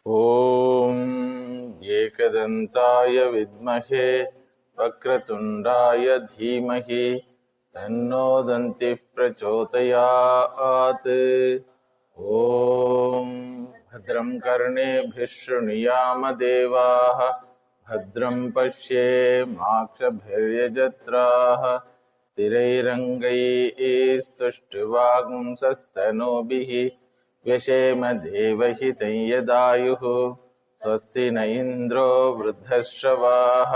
ॐ एकदन्ताय विद्महे वक्रतुण्डाय धीमहि तन्नो दन्तिः प्रचोदयात्। ॐ भद्रं कर्णेभिः शृणुयाम देवाः भद्रं पश्येमाक्षभिर्यजत्राः स्थिरैरङ्गैः स्तुष्टुवागुंसस्तनूभिः व्यशेम देवहितं यदायुः। स्वस्ति न इन्द्रो वृद्धश्रवाः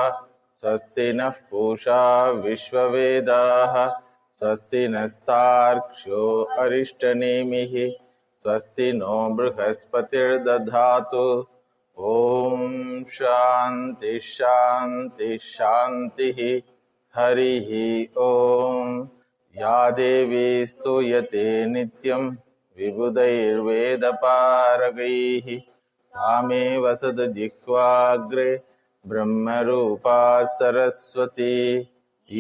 स्वस्ति नः पूषा विश्ववेदाः स्वस्ति नस्तार्क्ष्यो अरिष्टनेमिः स्वस्ति नो बृहस्पतिर्दधातु। ॐ शान्ति शान्ति शान्तिः। हरिः ॐ। या देवी स्तूयते नित्यं विबुधैर्वेदपारगैः सा मे वसतु जिह्वाग्रे ब्रह्मरूपा सरस्वती।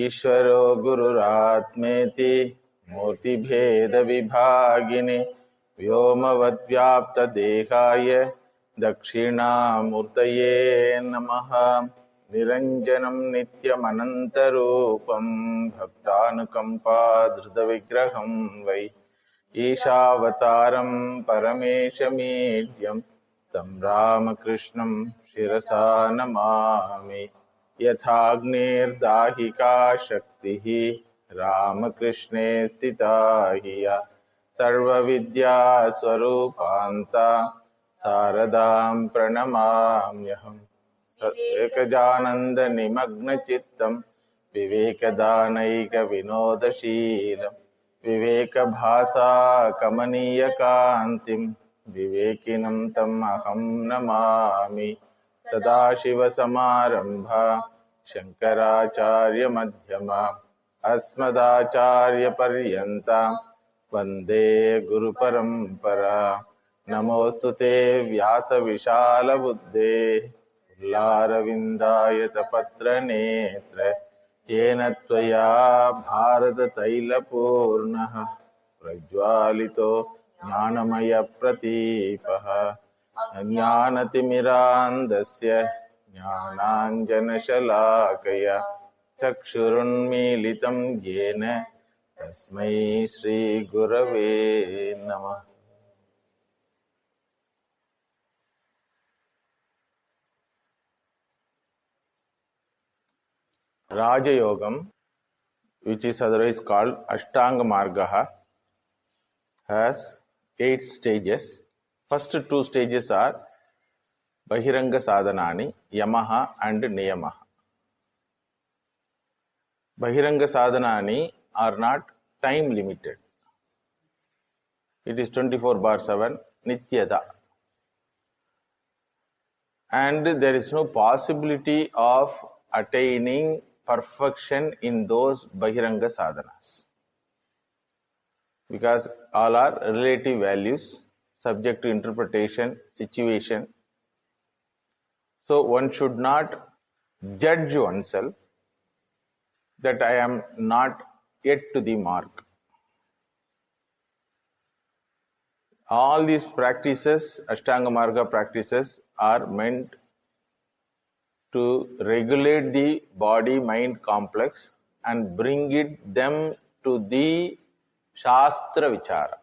ईश्वरो गुरुरात्मेति मूर्तिभेदविभागिने व्योमवद्व्याप्तदेहाय दक्षिणामूर्तये नमः। निरञ्जनं नित्यमनन्तरूपं भक्तानुकम्पाधृतविग्रहं वै ईशावतारं परमेशमीड्यं तं रामकृष्णं शिरसा नमामि। यथाग्निर्दाहिका शक्तिः रामकृष्णे स्थिता हि या सर्वविद्यास्वरूपान्ता शारदां प्रणमाम्यहम्। एकजानन्दनिमग्नचित्तं विवेकदानैकविनोदशीलं विवेकभासा कमनीयकान्तिं विवेकिनं तम् अहं नमामि। सदाशिवसमारम्भा शङ्कराचार्यमध्यमा अस्मदाचार्यपर्यन्तां वन्दे गुरुपरम्परा। नमोऽस्तु ते व्यासविशालबुद्धेः लारविन्दायतपत्रनेत्र येन त्वया भारततैलपूर्णः प्रज्वालितो ज्ञानमयप्रदीपः ज्ञानतिमिरान्धस्य ज्ञानाञ्जनशलाकया चक्षुरुन्मीलितं येन तस्मै श्रीगुरवे नमः। Rajayogam, which is otherwise called Ashtanga Marga, has 8 stages. First 2 stages are Bahiranga Sadhanani, Yamaha and Niyamaha. Bahiranga Sadhanani are not time limited. It is 24/7, Nityada. And there is no possibility of attaining perfection in those Bahiranga sadhanas, because all are relative values subject to interpretation, situation. So one should not judge oneself that I am not yet to the mark. All these practices, Ashtanga Marga practices, are meant to regulate the body-mind complex and bring them to the Shastra Vichara.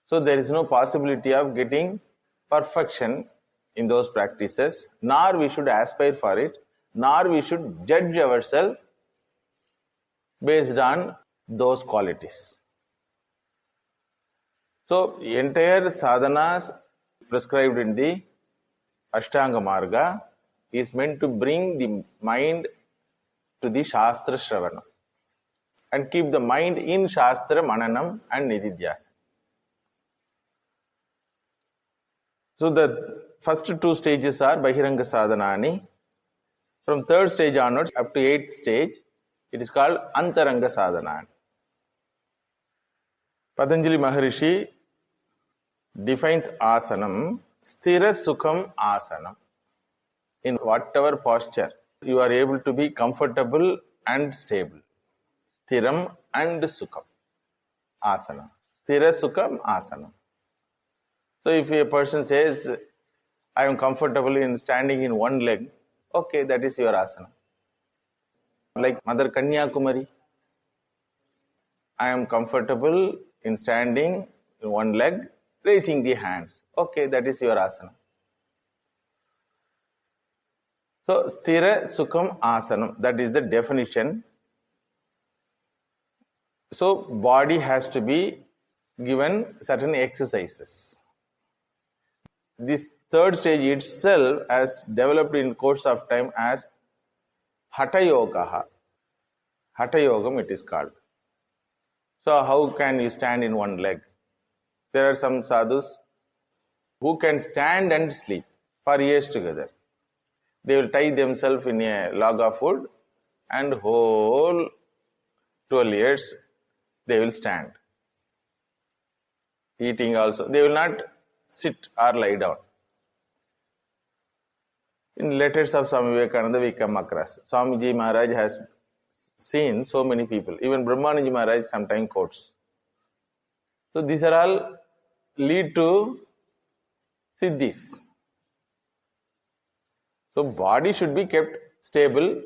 So there is no possibility of getting perfection in those practices, nor we should aspire for it, nor we should judge ourselves based on those qualities. So entire sadhanas prescribed in the Ashtanga Marga is meant to bring the mind to the Shastra Shravana and keep the mind in Shastra Mananam and Nididhyasa. So the first 2 stages are Bahiranga Sadhanani. From 3rd stage onwards up to 8th stage, it is called Antaranga Sadhanani. Patanjali Maharishi defines asanam, sthira sukham asanam. In whatever posture you are able to be comfortable and stable. Sthiram and sukham asana. Sthira sukham asana. So if a person says, I am comfortable in standing in one leg, okay, that is your asana. Like Mother Kanyakumari, I am comfortable in standing in one leg, raising the hands. Okay, that is your asana. So, Sthira Sukham Asanam, that is the definition. So, body has to be given certain exercises. This third stage itself has developed in course of time as Hatha Yoga. Hatha Yogam it is called. So, how can you stand in one leg? There are some sadhus who can stand and sleep for years together. They will tie themselves in a log of wood and whole 12 years they will stand. Eating also. They will not sit or lie down. In letters of Swami Vivekananda we come across. Swamiji Maharaj has seen so many people. Even Brahmananji Maharaj sometimes quotes. So these are all lead to siddhis. So body should be kept stable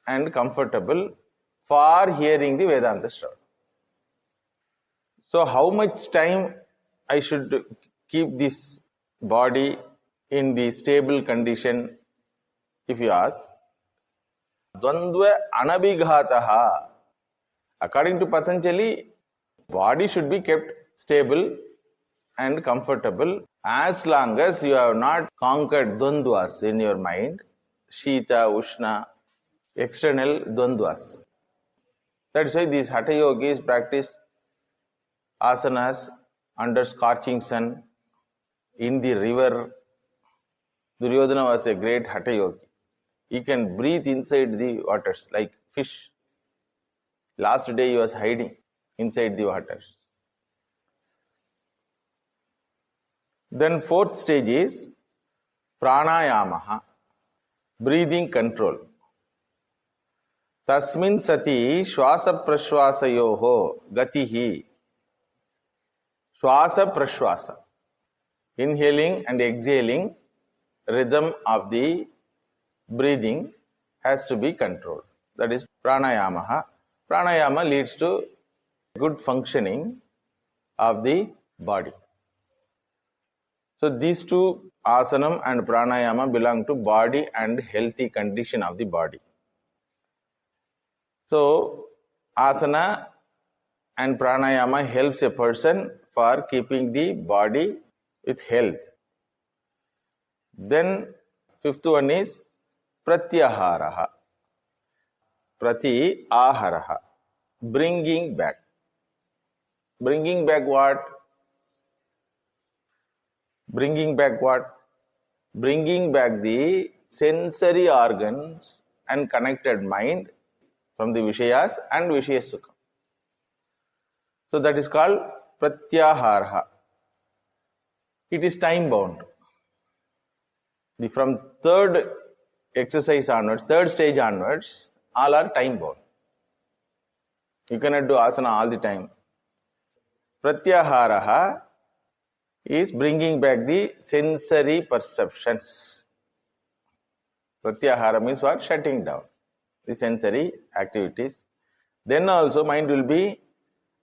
and comfortable for hearing the Vedanta Shravana. So how much time I should keep this body in the stable condition, if you ask? Dvandva anabhighataha. According to Patanjali, body should be kept stable and comfortable as long as you have not conquered dvandvas in your mind, Shita, Ushna, external dvandvas. That's why these Hatha Yogis practice asanas under scorching sun, in the river. Duryodhana was a great Hatha Yogi. He can breathe inside the waters like fish. Last day he was hiding inside the waters. Then fourth stage is pranayama, breathing control. Tasmin sati shwasa prashwasayoho gatihi. Shwasa prashwasa. Inhaling and exhaling rhythm of the breathing has to be controlled. That is pranayama. Pranayama leads to good functioning of the body. So these two, asanam and pranayama, belong to body and healthy condition of the body. So asana and pranayama helps a person for keeping the body with health. Then fifth one is pratyaharaha. Prati aharaha. Bringing back. Bringing back what? Bringing back what? Bringing back the sensory organs and connected mind from the Vishayas and Vishaya Sukha. So that is called Pratyahara. It is time bound. From third exercise onwards, third stage onwards, all are time bound. You cannot do asana all the time. Pratyahara is bringing back the sensory perceptions. Pratyahara means what? Shutting down the sensory activities. Then also mind will be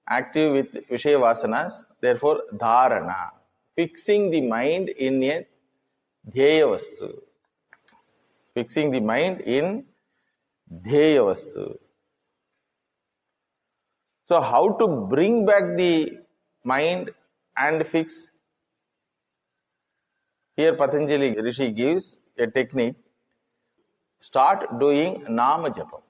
active with Vishaya Vasanas. Therefore, dharana, fixing the mind in a dhyaya vastu. Fixing the mind in dhyaya vastu. So, how to bring back the mind and fix? Here Patanjali Rishi gives a technique. Start doing Nama Japam.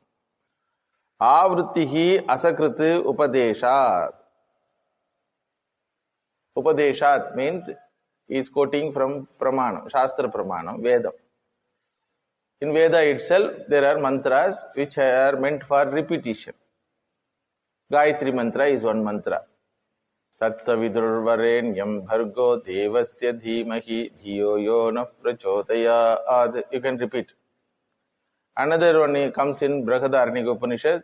Avrutihi asakriti upadeshat. Upadeshat means he is quoting from Pramanam, Shastra Pramanam, Vedam. In Veda itself, there are mantras which are meant for repetition. Gayatri mantra is one mantra. Tatsavidurvarenyam bhargo devasya dhimahi dhiyo yo nah prachodayad. You can repeat. Another one comes in Brihadaranyaka Upanishad.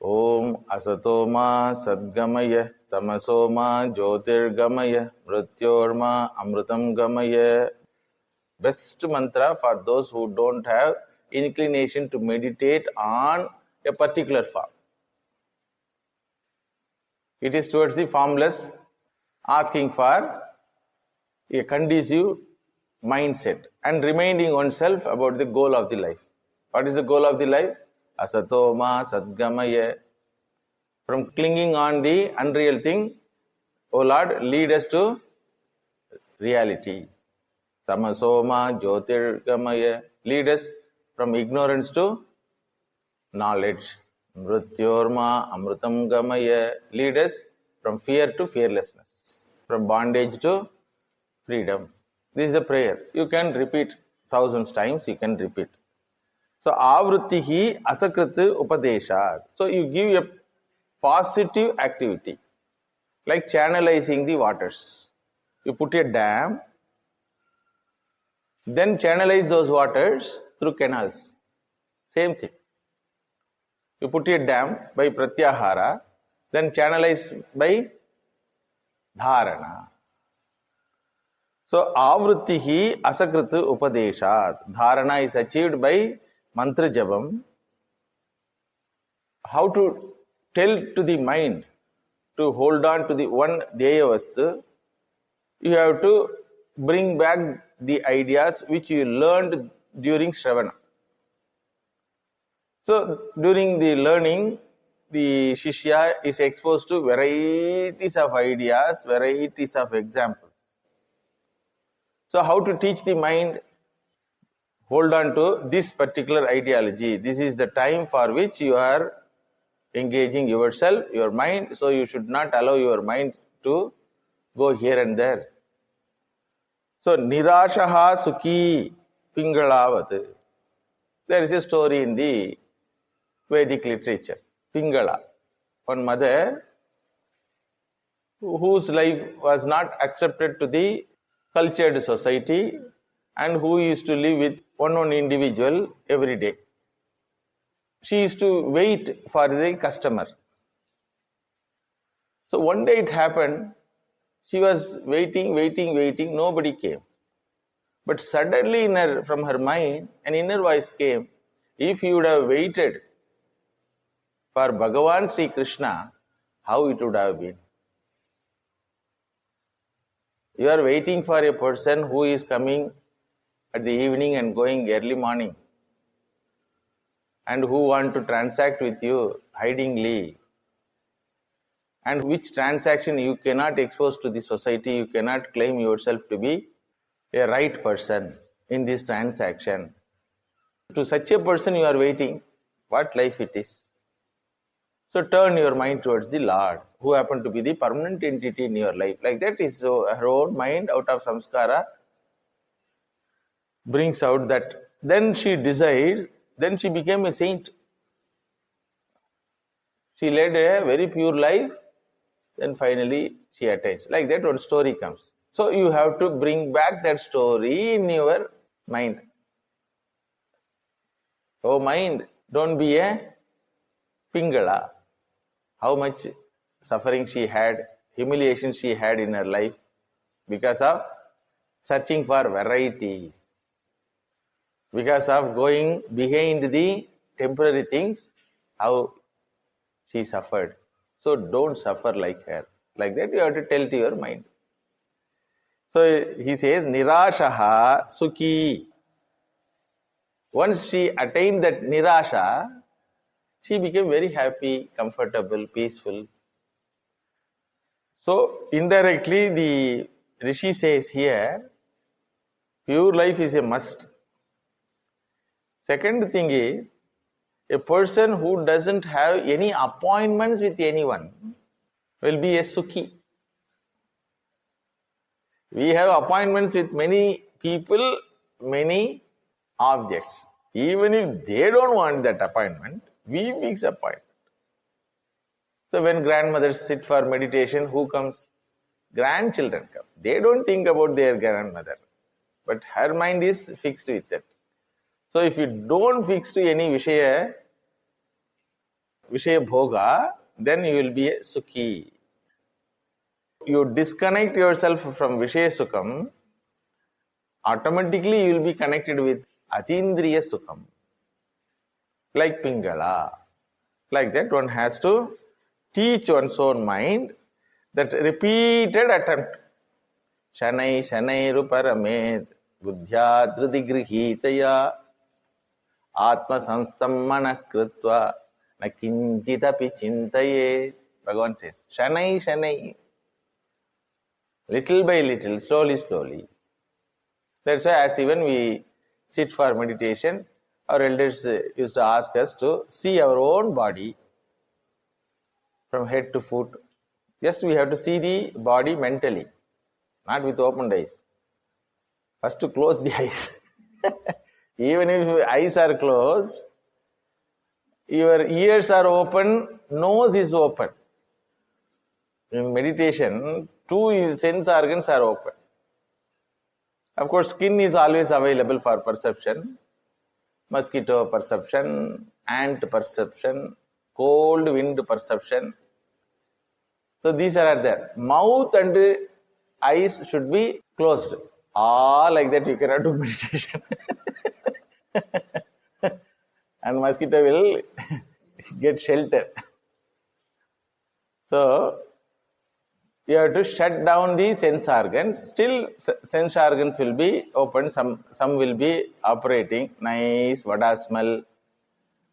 Om asatoma sadgamaya Tamasoma Jyotirgamaya Mrityorma Amrutam Gamaya. Best mantra for those who don't have inclination to meditate on a particular form. It is towards the formless, asking for a conducive mindset and reminding oneself about the goal of the life. What is the goal of the life? Asatoma Sadgamaya. From clinging on the unreal thing, O Lord, lead us to reality. Tamasoma Jyotirgamaya. Lead us from ignorance to knowledge. Mrityorma Amrutam Gamaya. Lead us from fear to fearlessness. From bondage to freedom. This is the prayer. You can repeat thousands times, you can repeat. So, Avruttihi Asakriti Upadeshat. So, you give a positive activity, like channelizing the waters. You put a dam, then channelize those waters through canals. Same thing. You put a dam by Pratyahara, then channelize by Dharana. So, Avruttihi Asakriti Upadeshat. Dharana is achieved by mantra jabam. How to tell to the mind to hold on to the one Dheya Vastu, you have to bring back the ideas which you learned during Shravana. So, during the learning, the Shishya is exposed to varieties of ideas, varieties of examples. So, how to teach the mind? Hold on to this particular ideology. This is the time for which you are engaging yourself, your mind. So, you should not allow your mind to go here and there. So, Nirashaha Sukhi Pingalavat. There is a story in the Vedic literature. Pingala, one mother whose life was not accepted to the cultured society and who used to live with one individual every day. She used to wait for the customer. So one day it happened, she was waiting, nobody came. But suddenly from her mind, an inner voice came, if you would have waited for Bhagavan Sri Krishna, how it would have been. You are waiting for a person who is coming at the evening and going early morning, and who want to transact with you hidingly, and which transaction you cannot expose to the society, you cannot claim yourself to be a right person in this transaction. To such a person you are waiting, what life it is. So turn your mind towards the Lord, who happen to be the permanent entity in your life. Like that is so her own mind out of samskara brings out that. Then she decides, then she became a saint. She led a very pure life, then finally she attains. Like that one story comes. So you have to bring back that story in your mind. Oh mind, don't be a Pingala. How much suffering she had, humiliation she had in her life because of searching for varieties, because of going behind the temporary things, how she suffered. So don't suffer like her. Like that you have to tell to your mind. So he says, Nirashaha Sukhi. Once she attained that Nirasha, she became very happy, comfortable, peaceful. So indirectly the Rishi says here, pure life is a must. Second thing is, a person who doesn't have any appointments with anyone will be a Sukhi. We have appointments with many people, many objects. Even if they don't want that appointment, we fix appointment. So when grandmothers sit for meditation, who comes? Grandchildren come. They don't think about their grandmother, but her mind is fixed with it. So if you don't fix to any Vishaya Bhoga, then you will be a Sukhi. you disconnect yourself from Vishaya Sukham, automatically you will be connected with Atindriya Sukham. Like Pingala. Like that, one has to teach one's own mind that repeated attempt. Shanai Shanairu Paramed Buddhya Dhridigrihitaya Atma Samstam Manakritva Nakinjitapi Chintaye. Bhagavan says, Shanai Shanai. Little by little, slowly, slowly. That's why as even we sit for meditation, our elders used to ask us to see our own body from head to foot. Just we have to see the body mentally, not with opened eyes. First to close the eyes. Even if eyes are closed, your ears are open, nose is open. In meditation, two sense organs are open. Of course, skin is always available for perception. Mosquito perception, ant perception, cold wind perception. So these are there. Mouth and eyes should be closed. Like that you cannot do meditation. And mosquito will get shelter. So you have to shut down the sense organs. Still sense organs will be open. Some will be operating. Nice vada smell,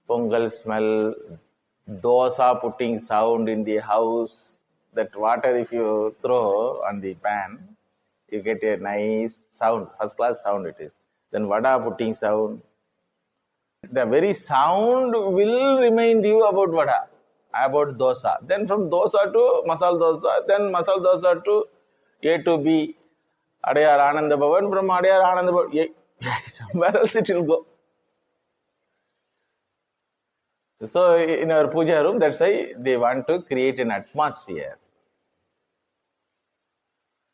pongal smell, dosa putting sound in the house. That water if you throw on the pan, you get a nice sound, first class sound it is. Then vada putting sound. The very sound will remind you about vada, about dosa. Then from dosa to masala dosa, then masala dosa to A to B, Adayar Ananda Bhavan, from Adayar Ananda Bhavan, somewhere else it will go. So in our puja room, that's why they want to create an atmosphere.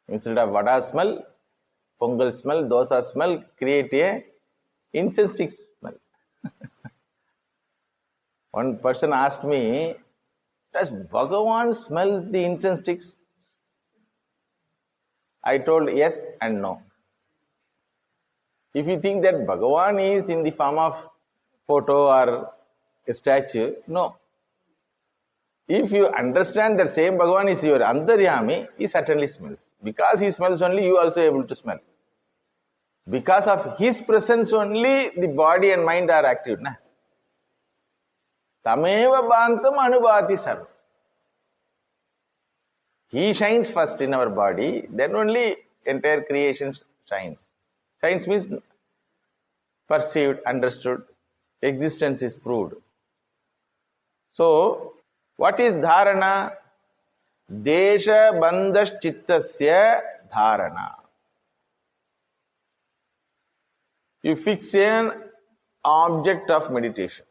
Instead of vada smell, pongal smell, dosa smell, create a incense stick smell. One person asked me, does Bhagavan smells the incense sticks? I told yes and no. If you think that Bhagavan is in the form of photo or a statue, no. If you understand that same Bhagavan is your Antaryami, he certainly smells. Because he smells only, you also able to smell. Because of his presence only, the body and mind are active. Na? Tameva bantam anubhati sarva. He shines first in our body, then only entire creation shines. Shines means perceived, understood, existence is proved. So, what is dharana? Desha bandhash chittasya dharana. You fix an object of meditation.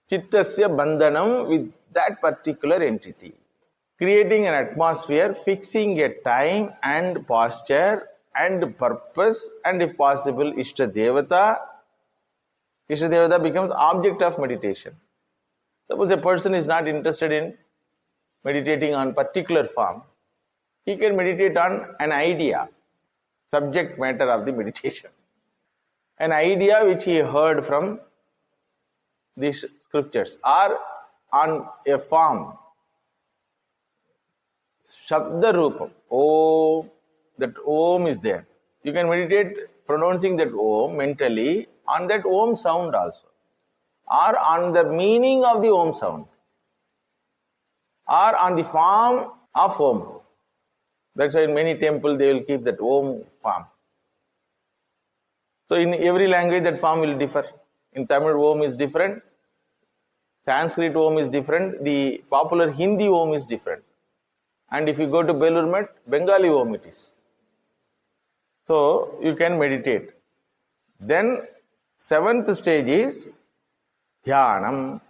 Chittasya bandhanam with that particular entity. Creating an atmosphere, fixing a time and posture and purpose, and if possible, Ishta Devata. Ishta Devata becomes object of meditation. Suppose a person is not interested in meditating on particular form, he can meditate on an idea, subject matter of the meditation. An idea which he heard from the scriptures or on a form. Shabda Rupam. Om. That Om is there. You can meditate pronouncing that Om mentally on that Om sound also. Or on the meaning of the Om sound. Or on the form of Om. That's why in many temples they will keep that Om form. So in every language that form will differ. In Tamil Om is different. Sanskrit Om is different. The popular Hindi Om is different. And if you go to Belur Math, Bengali Om it is. So you can meditate. Then 7th stage is Dhyanam.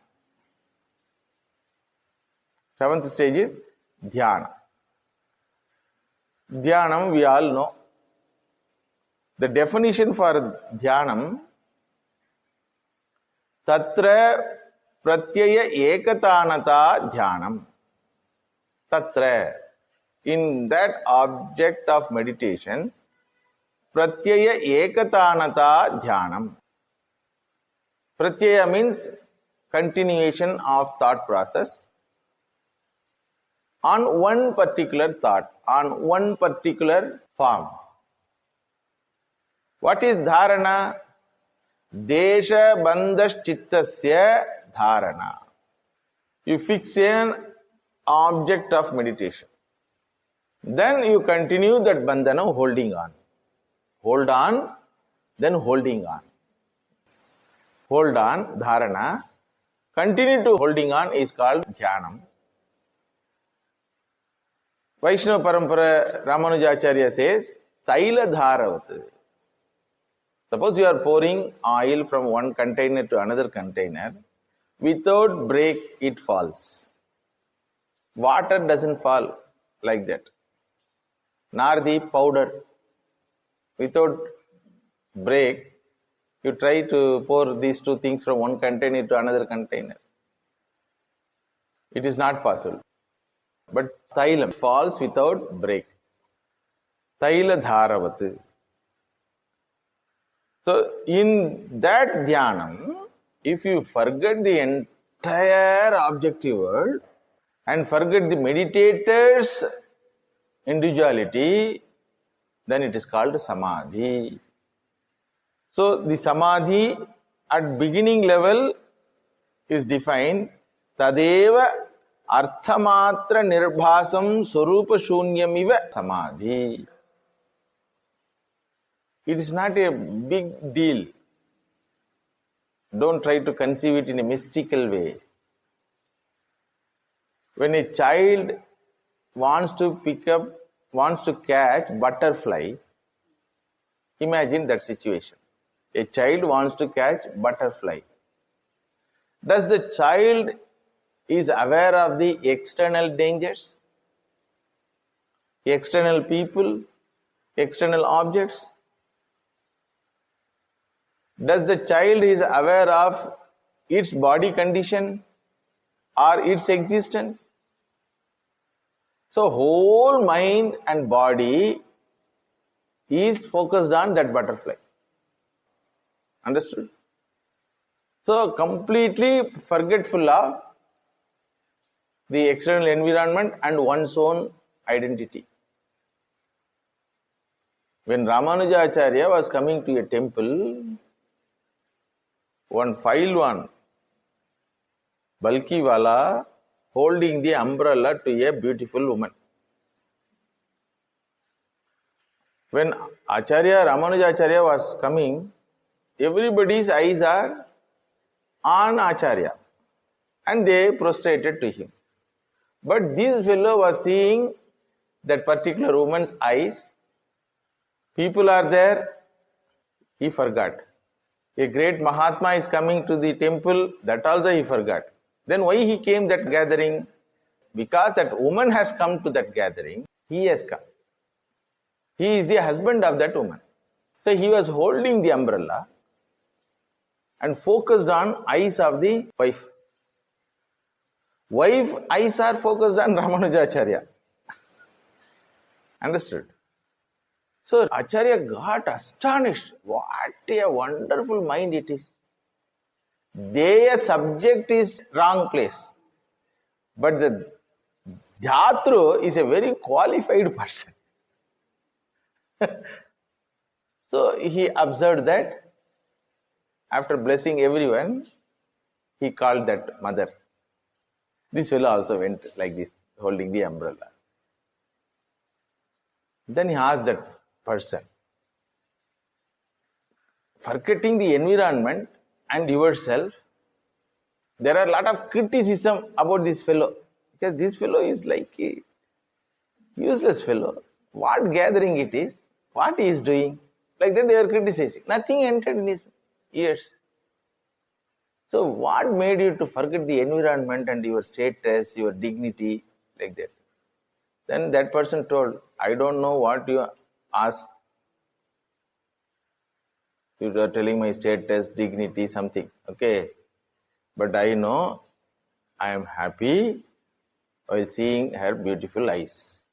7th stage is Dhyana. Dhyanam we all know. The definition for Dhyanam, Tatra Pratyaya Ekatanata Dhyanam. Tatra. in that object of meditation, pratyaya ekatanata dhyanam. Pratyaya means continuation of thought process on one particular thought, on one particular form. What is dharana? Desha bandhash chittasya dharana. You fix an object of meditation. Then you continue that bandhana holding on. Hold on, then holding on. Hold on, dharana. Continue to holding on is called Dhyanam. Vaishnava Parampara Ramanujacharya says, Taila Dharavat. Suppose you are pouring oil from one container to another container, without break it falls. Water doesn't fall like that. Nor the powder. Without break, you try to pour these two things from one container to another container. It is not possible. But Tailam falls without break. Taila Dharavat. So, in that Dhyanam, if you forget the entire objective world and forget the meditator's individuality, then it is called Samadhi. So, the Samadhi at beginning level is defined Tadeva Arthamatra Nirbhasam Swarupa Shunyamiva Samadhi. It is not a big deal. Don't try to conceive it in a mystical way. When a child wants to catch butterfly, imagine that situation. A child wants to catch butterfly. Does the child is aware of the external dangers? External people, external objects? Does the child is aware of its body condition or its existence? So whole mind and body is focused on that butterfly. Understood? So completely forgetful of the external environment and one's own identity. When Ramanujacharya was coming to a temple, one Failwan, bulky wala, holding the umbrella to a beautiful woman. When Ramanujacharya was coming, everybody's eyes are on Acharya and they prostrated to him. But this fellow was seeing that particular woman's eyes. People are there, he forgot. A great Mahatma is coming to the temple, that also he forgot. Then why he came that gathering? Because that woman has come to that gathering, he has come. He is the husband of that woman. So he was holding the umbrella and focused on eyes of the wife. Wife eyes are focused on Ramanujacharya. Understood? So Acharya got astonished. What a wonderful mind it is. Their subject is wrong place. But the Dhyatru is a very qualified person. So he observed that. After blessing everyone, he called that mother. This fellow also went like this, holding the umbrella. Then he asked that person, forgetting the environment and yourself, there are a lot of criticism about this fellow. Because this fellow is like a useless fellow. What gathering it is, what he is doing. Like that they are criticizing. Nothing entered in his ears. So what made you to forget the environment and your status, your dignity, like that? Then that person told, I don't know what you asked. You are telling my status, dignity, something. Okay. But I know I am happy by seeing her beautiful eyes.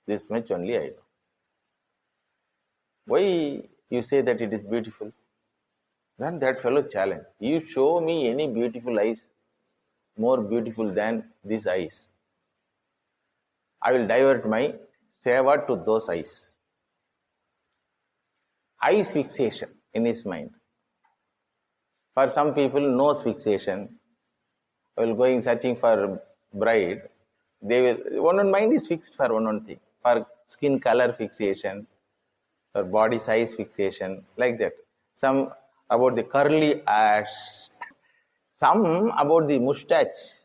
This much only I know. Why you say that it is beautiful? Then that fellow challenged. You show me any beautiful eyes more beautiful than these eyes. I will divert my seva to those eyes. Eyes fixation in his mind. For some people, nose fixation. While going searching for bride, they will one mind is fixed for one thing. For skin color fixation, for body size fixation, like that. Some about the curly hairs, some about the mustache.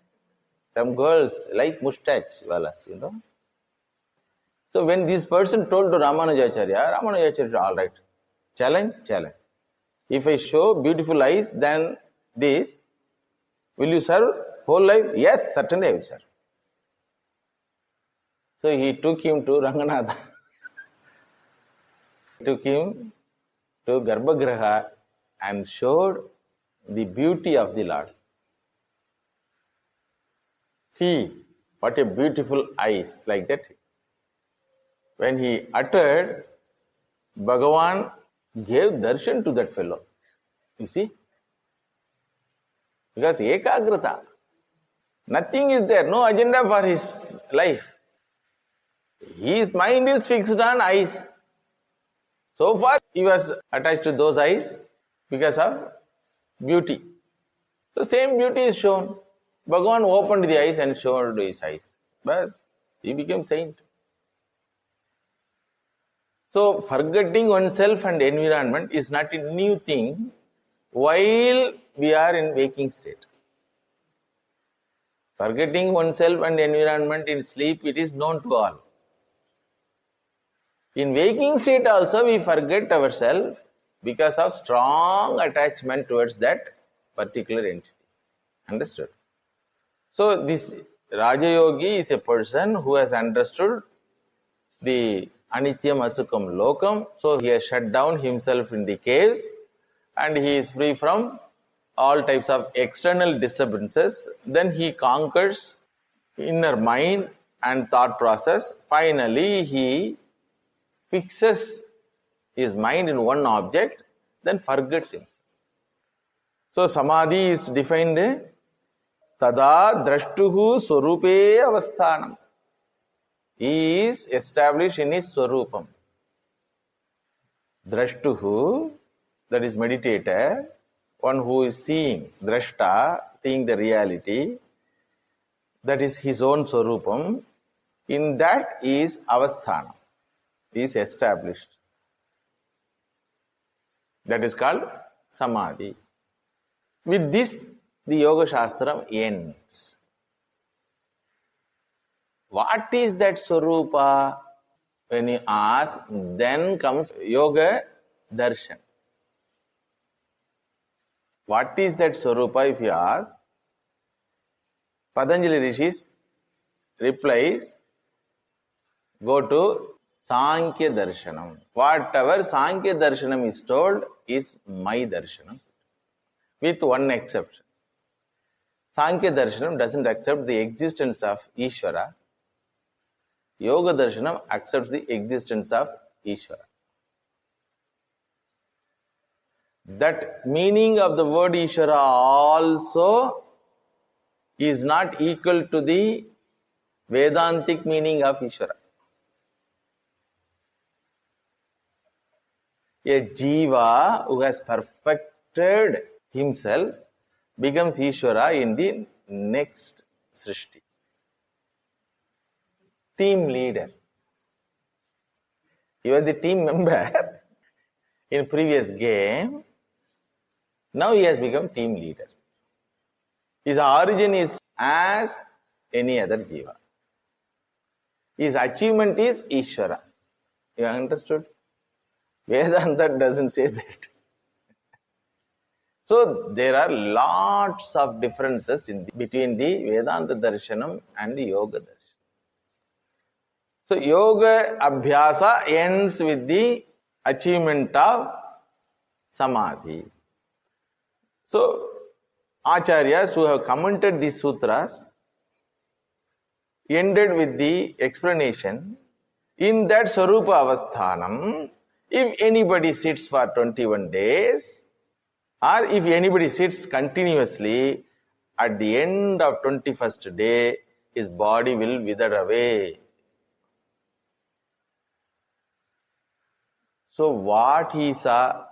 Some girls like mustache, walas. So when this person told to Ramanujacharya, all right, challenge. If I show beautiful eyes, then this, will you serve whole life? Yes, certainly I will serve. So he took him to Ranganatha. Took him to Garbhagriha and showed the beauty of the Lord. See, what a beautiful eyes, like that. When he uttered, Bhagavan gave darshan to that fellow. You see? Because ekagrata. Nothing is there, no agenda for his life. His mind is fixed on eyes. So far, he was attached to those eyes because of beauty. So same beauty is shown. Bhagavan opened the eyes and showed his eyes. But he became saint. So forgetting oneself and environment is not a new thing while we are in waking state. Forgetting oneself and environment in sleep, it is known to all. In waking state also we forget ourselves because of strong attachment towards that particular entity. Understood? So this Rajayogi is a person who has understood the Anityam Asukam Lokam. So he has shut down himself in the caves and he is free from all types of external disturbances. Then he conquers inner mind and thought process. Finally, he fixes his mind in one object, then forgets himself. So Samadhi is defined Tada Drashtuhu Swarupe Avasthanam. He is established in his Swarupam. Drashtuhu, that is meditator, one who is seeing, Drashta, seeing the reality, that is his own Swarupam. In that is Avasthanam, is established. That is called Samadhi. With this, the Yoga Shastram ends. What is that Swarupa? When you ask, then comes Yoga Darshan. What is that Swarupa if you ask? Patanjali Rishis replies, go to Sankhya Darshanam. Whatever Sankhya Darshanam is told is my Darshanam. With one exception. Sankhya Darshanam doesn't accept the existence of Ishvara. Yoga Darshanam accepts the existence of Ishvara. That meaning of the word Ishvara also is not equal to the Vedantic meaning of Ishvara. A Jiva who has perfected himself becomes Ishvara in the next Srishti. Team leader. He was the team member in previous game. Now he has become team leader. His origin is as any other Jiva. His achievement is Ishvara. You understood? Vedanta doesn't say that. So there are lots of differences between the Vedanta Darshanam and the Yoga Darshanam. So Yoga Abhyasa ends with the achievement of Samadhi. So Acharyas who have commented these sutras ended with the explanation, In that Swarupa Avasthanam, if anybody sits for 21 days, or if anybody sits continuously, at the end of 21st day, his body will wither away. So what he saw,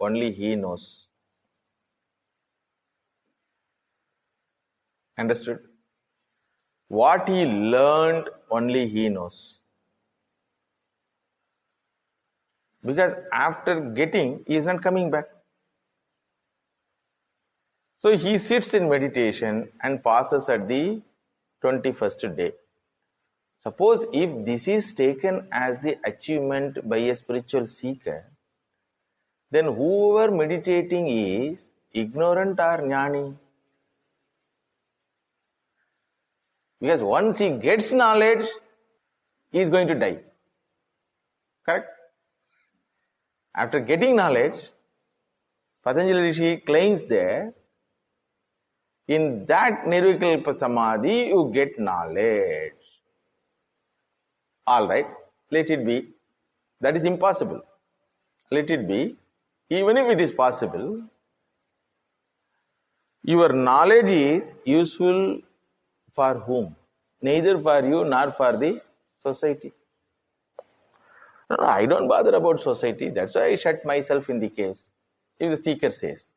only he knows. Understood? What he learned, only he knows. Because after getting, he is not coming back. So he sits in meditation and passes at the 21st day. Suppose if this is taken as the achievement by a spiritual seeker, then whoever meditating is ignorant or jnani. Because once he gets knowledge, he is going to die. Correct? After getting knowledge, Patanjali Rishi claims there, in that Nirvikalpa Samadhi, you get knowledge. All right, let it be. That is impossible. Let it be. Even if it is possible, your knowledge is useful for whom? Neither for you nor for the society. No, I don't bother about society. That's why I shut myself in the caves. If the seeker says,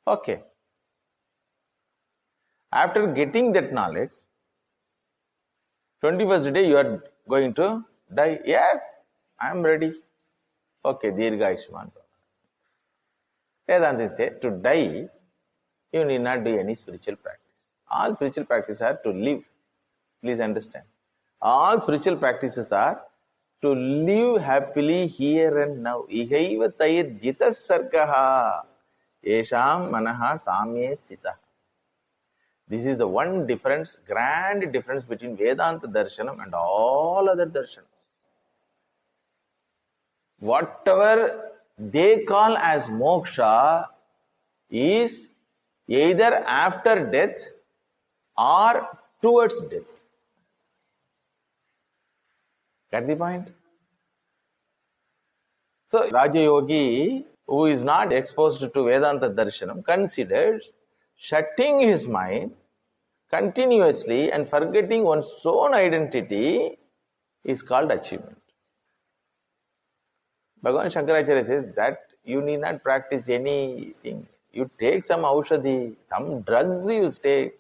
okay. After getting that knowledge, 21st day you are going to die. Yes, I am ready. Okay, Dirgha Ishman. Vedanta says, to die, you need not do any spiritual practice. All spiritual practices are to live. Please understand. All spiritual practices are to live happily here and now. Ihaiva tayet jitas sargaha esham manaha samye sthita. This is the one difference, grand difference between Vedanta Darshanam and all other darshanams. Whatever they call as moksha is either after death or towards death. Get the point? So, Raja Yogi, who is not exposed to Vedanta Darshanam, considers shutting his mind continuously and forgetting one's own identity is called achievement. Bhagavan Shankaracharya says that you need not practice anything. You take some aushadhi, some drugs you take.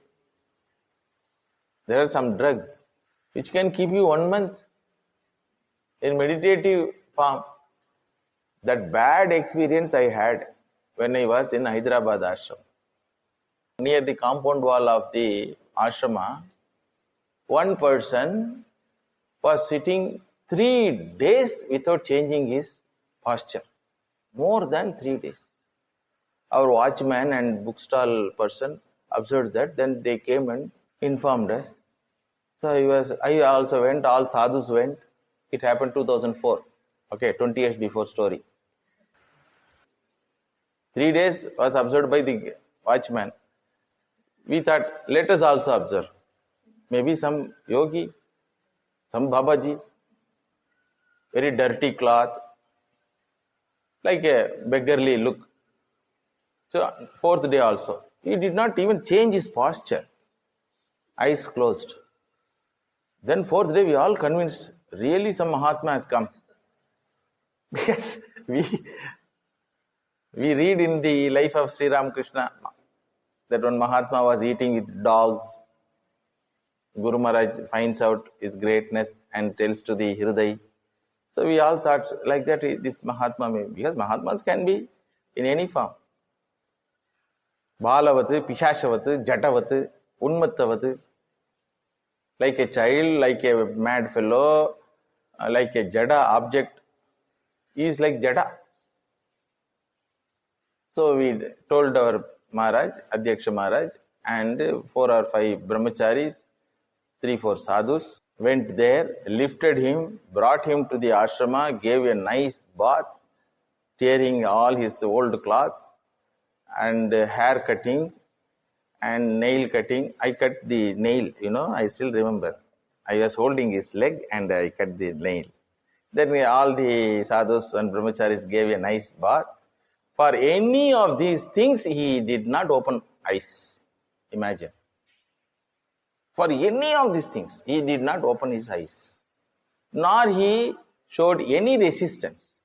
There are some drugs which can keep you 1 month in meditative form. That bad experience I had when I was in Hyderabad ashram. Near the compound wall of the ashrama, one person was sitting 3 days without changing his posture. More than 3 days. Our watchman and bookstall person observed that. Then they came and informed us. So I also went, all sadhus went. It happened 2004. Okay, 20 years before story. 3 days was observed by the watchman. We thought, let us also observe. Maybe some yogi, some Babaji, very dirty cloth, like a beggarly look. So, 4th day also, he did not even change his posture. Eyes closed. Then 4th day, we all convinced, really some Mahatma has come. Because we read in the life of Sri Ramakrishna that one Mahatma was eating with dogs. Guru Maharaj finds out his greatness and tells to the Hriday. So we all thought like that, this Mahatma may, because Mahatmas can be in any form. Balavat, Pishashavat, Jatavat, Unmattavat. Like a child, like a mad fellow, like a Jada object. He is like Jada. So we told our Maharaj, Adhyaksha Maharaj, and 4 or 5 brahmacharis, 3-4 sadhus, went there, lifted him, brought him to the ashrama, gave a nice bath, tearing all his old clothes, and hair cutting and nail cutting. I cut the nail, I still remember. I was holding his leg and I cut the nail. Then all the sadhus and brahmacharis gave a nice bath. For any of these things, he did not open eyes. Imagine. For any of these things, he did not open his eyes. Nor he showed any resistance.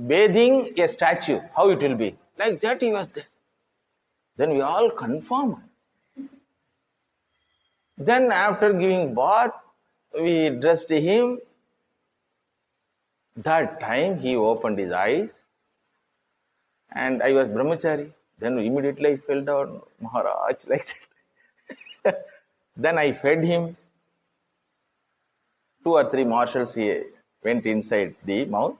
Bathing a statue, how it will be? Like that he was there. Then we all confirmed. Then after giving bath, we dressed him. That time he opened his eyes. And I was brahmachari. Then immediately I fell down, Maharaj, like that. Then I fed him. 2 or 3 marshals he went inside the mouth.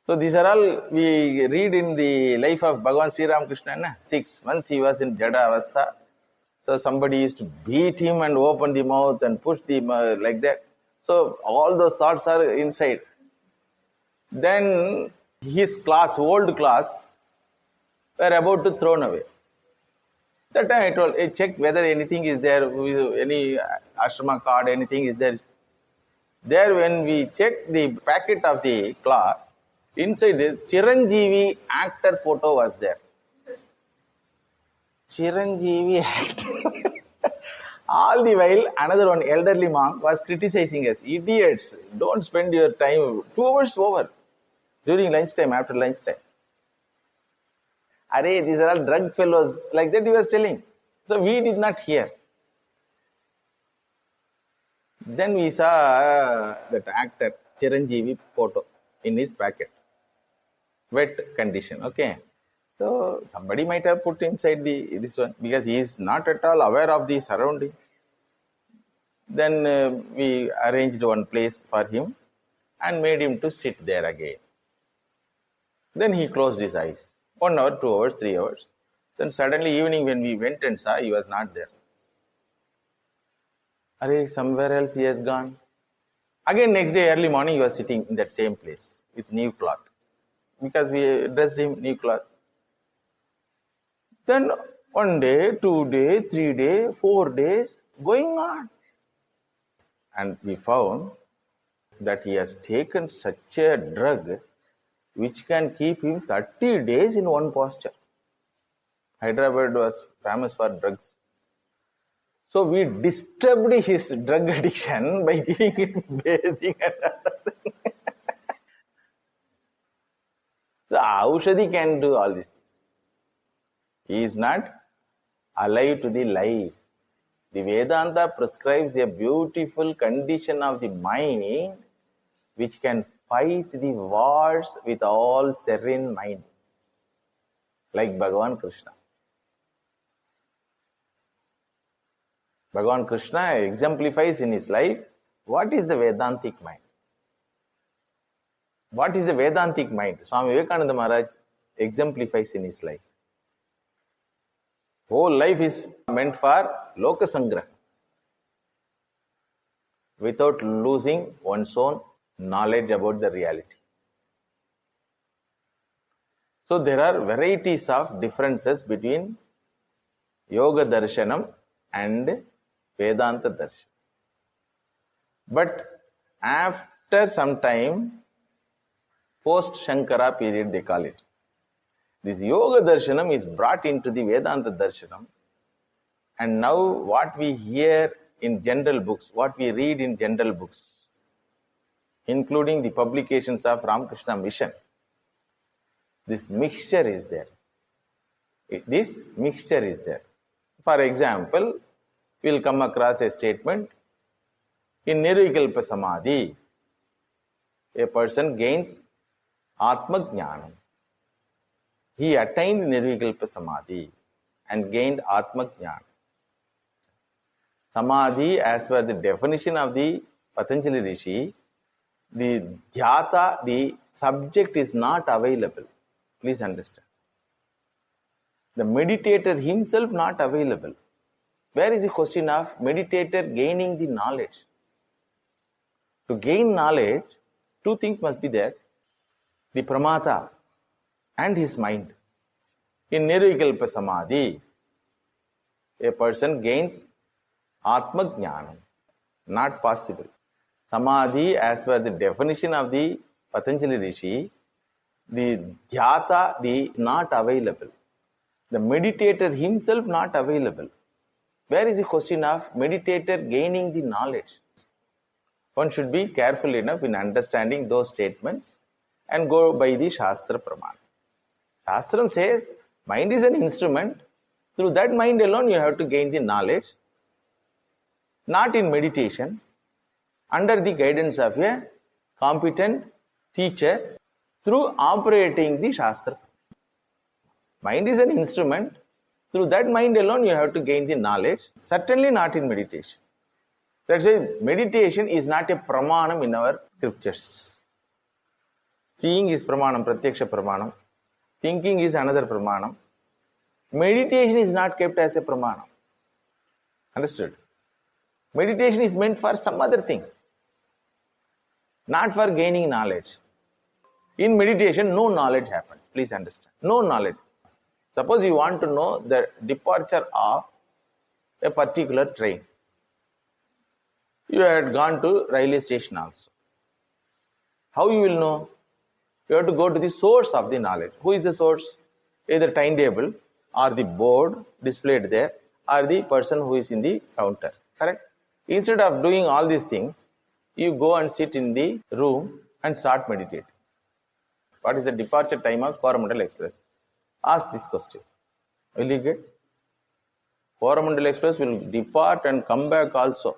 So these are all we read in the life of Bhagavan Sri Ramakrishna. 6 months he was in Jada Avastha. So somebody used to beat him and open the mouth and push the like that. So all those thoughts are inside. Then his clothes, old clothes, were about to thrown away. That time I told, hey, check whether anything is there, any ashrama card, anything is there. There when we checked the packet of the cloth, inside this Chiranjeevi actor photo was there. Chiranjeevi actor. All the while, another one elderly monk was criticizing us. Idiots, don't spend your time. 2 hours over. During lunchtime, after lunchtime. Arey, these are all drug fellows. Like that he was telling. So we did not hear. Then we saw that actor, Chiranjeevi photo in his packet. Wet condition, okay. So somebody might have put inside this one because he is not at all aware of the surrounding. Then we arranged one place for him and made him to sit there again. Then he closed his eyes. 1 hour, 2 hours, 3 hours. Then suddenly evening when we went and saw, he was not there. Arey, somewhere else he has gone. Again next day early morning he was sitting in that same place with new cloth. Because we dressed him new cloth. Then 1 day, 2 days, 3 days, 4 days, going on. And we found that he has taken such a drug which can keep him 30 days in one posture. Hyderabad was famous for drugs. So we disturbed his drug addiction by giving him bathing and other things. So Aushadhi can do all these things. He is not alive to the life. The Vedanta prescribes a beautiful condition of the mind which can fight the wars with all serene mind. Like Bhagavan Krishna. Bhagavan Krishna exemplifies in his life what is the Vedantic mind. What is the Vedantic mind? Swami Vivekananda Maharaj exemplifies in his life. Whole life is meant for Loka Sangraha without losing one's own knowledge about the reality. So there are varieties of differences between Yoga Darshanam and Vedanta Darshan. But after some time, post Shankara period they call it, this Yoga Darshanam is brought into the Vedanta Darshanam. And now what we hear in general books, what we read in general books, including the publications of Ramakrishna Mission, this mixture is there. This mixture is there. For example, we will come across a statement, in Nirvikalpa Samadhi, a person gains Atma Jnanam. He attained Nirvikalpa Samadhi and gained Atma Jnana. Samadhi, as per the definition of the Patanjali Rishi, the dhyata, the subject is not available. Please understand. The meditator himself not available. Where is the question of meditator gaining the knowledge? To gain knowledge, 2 things must be there. The pramata and his mind. In Nirvikalpa Samadhi, a person gains Atma Jnanam. Not possible. Samadhi, as per the definition of the Patanjali Rishi, the dhyata is not available. The meditator himself not available. Where is the question of meditator gaining the knowledge? One should be careful enough in understanding those statements and go by the Shastra Pramana. Shastram says mind is an instrument. Through that mind alone you have to gain the knowledge, not in meditation, under the guidance of a competent teacher through operating the Shastra. Mind is an instrument. Through that mind alone you have to gain the knowledge, certainly not in meditation. That's why meditation is not a pramanam in our scriptures. Seeing is pramanam, pratyaksha pramanam. Thinking is another pramanam. Meditation is not kept as a pramanam. Understood? Meditation is meant for some other things, not for gaining knowledge. In meditation, no knowledge happens. Please understand. No knowledge. Suppose you want to know the departure of a particular train. You had gone to railway station also. How you will know? You have to go to the source of the knowledge. Who is the source? Either timetable or the board displayed there or the person who is in the counter. Correct? Instead of doing all these things, you go and sit in the room and start meditating. What is the departure time of Coromandel Express? Ask this question. Will you get? Coromandel Express will depart and come back also.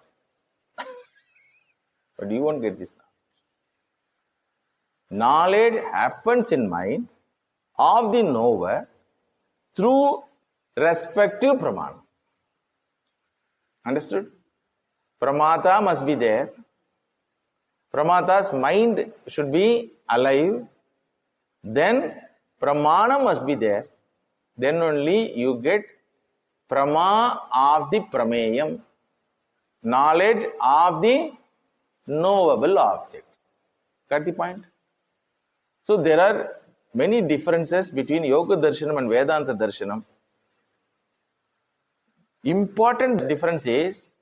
But you won't get this knowledge. Knowledge happens in mind of the knower through respective pramana. Understood? Pramata must be there. Pramata's mind should be alive. Then pramana must be there. Then only you get prama of the prameyam, knowledge of the knowable object. Got the point? So there are many differences between Yoga Darshanam and Vedanta Darshanam. Important difference is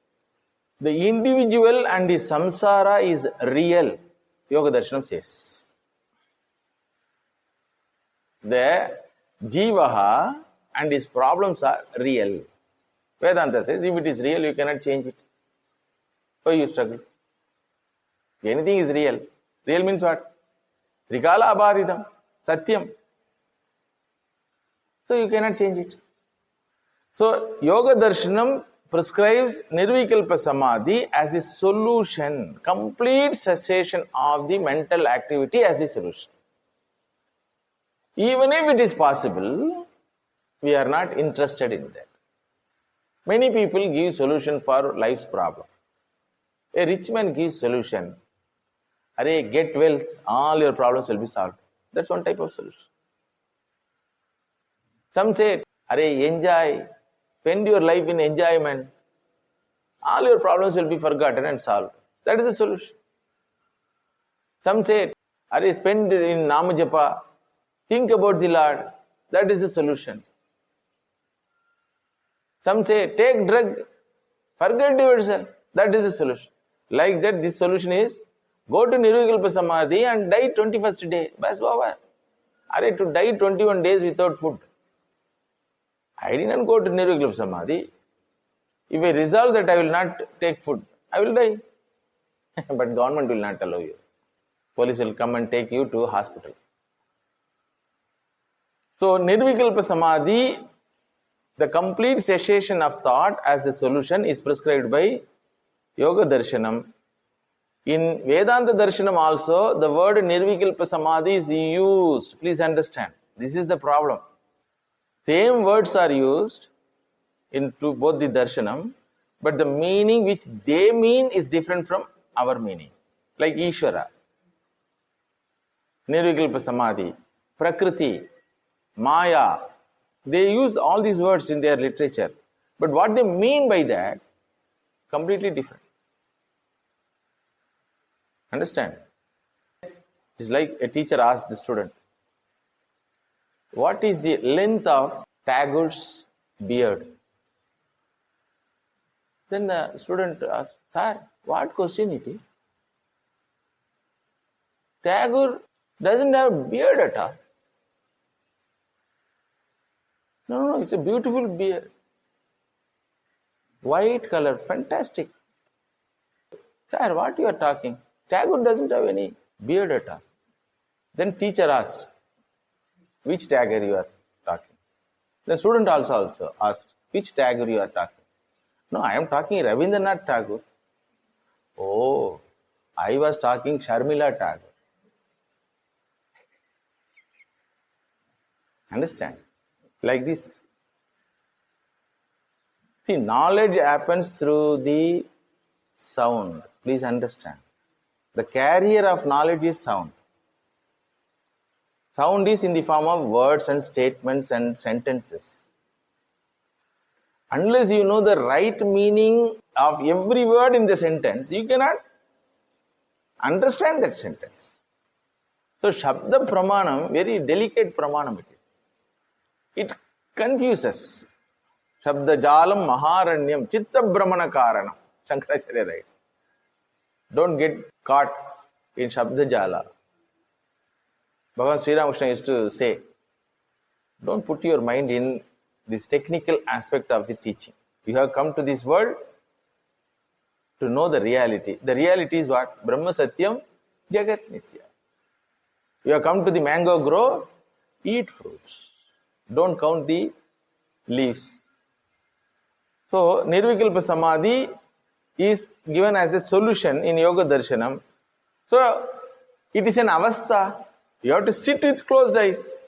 the individual and the samsara is real. Yoga Darshanam says. The jivaha and his problems are real. Vedanta says if it is real, you cannot change it. Why you struggle? Anything is real. Real means what? Trikala abhadidam, satyam. So you cannot change it. So Yoga Darshanam prescribes Nirvikalpa Samadhi as the solution, complete cessation of the mental activity as the solution. Even if it is possible, we are not interested in that. Many people give solution for life's problem. A rich man gives solution. Arey, get wealth, all your problems will be solved. That's one type of solution. Some say, arey, enjoy, spend your life in enjoyment. All your problems will be forgotten and solved. That is the solution. Some say, arey, spend in Namajapa, think about the Lord. That is the solution. Some say, take drug, forget yourself. That is the solution. Like that, this solution is, go to Nirvikalpa Samadhi and die 21st day. Bas over. Arey, to die 21 days without food. I didn't go to Nirvikalpa Samadhi. If I resolve that I will not take food, I will die. But government will not allow you. Police will come and take you to hospital. So Nirvikalpa Samadhi, the complete cessation of thought as a solution is prescribed by Yoga Darshanam. In Vedanta Darshanam also, the word Nirvikalpa Samadhi is used. Please understand. This is the problem. Same words are used into both the Darshanam, but the meaning which they mean is different from our meaning. Like Ishvara, Nirvikalpa Samadhi, Prakriti, Maya. They used all these words in their literature. But what they mean by that, completely different. Understand? It's like a teacher asked the student, what is the length of Tagore's beard? Then the student asked, sir, what question it is? Tagore doesn't have beard at all. No, it's a beautiful beard. White color, fantastic. Sir, what you are talking? Tagore doesn't have any beard at all. Then teacher asked, which Tagore you are talking? The student also asked, which Tagore you are talking? No, I am talking Rabindranath Tagore. Oh, I was talking Sharmila Tagore. Understand? Like this. See, knowledge happens through the sound. Please understand. The carrier of knowledge is sound. Sound is in the form of words and statements and sentences. Unless you know the right meaning of every word in the sentence, you cannot understand that sentence. So, Shabda Pramanam, very delicate Pramanam it is. It confuses. Shabda Jalam Maharanyam Chitta Brahmana Karanam. Shankaracharya writes. Don't get caught in Shabda Jala. Bhagavan Sri Ramakrishna used to say, don't put your mind in this technical aspect of the teaching. You have come to this world to know the reality. The reality is what? Brahma Satyam Jagat Nitya. You have come to the mango grove, eat fruits. Don't count the leaves. So, Nirvikalpa Samadhi is given as a solution in Yoga Darshanam. So, it is an avastha. You have to sit with closed eyes.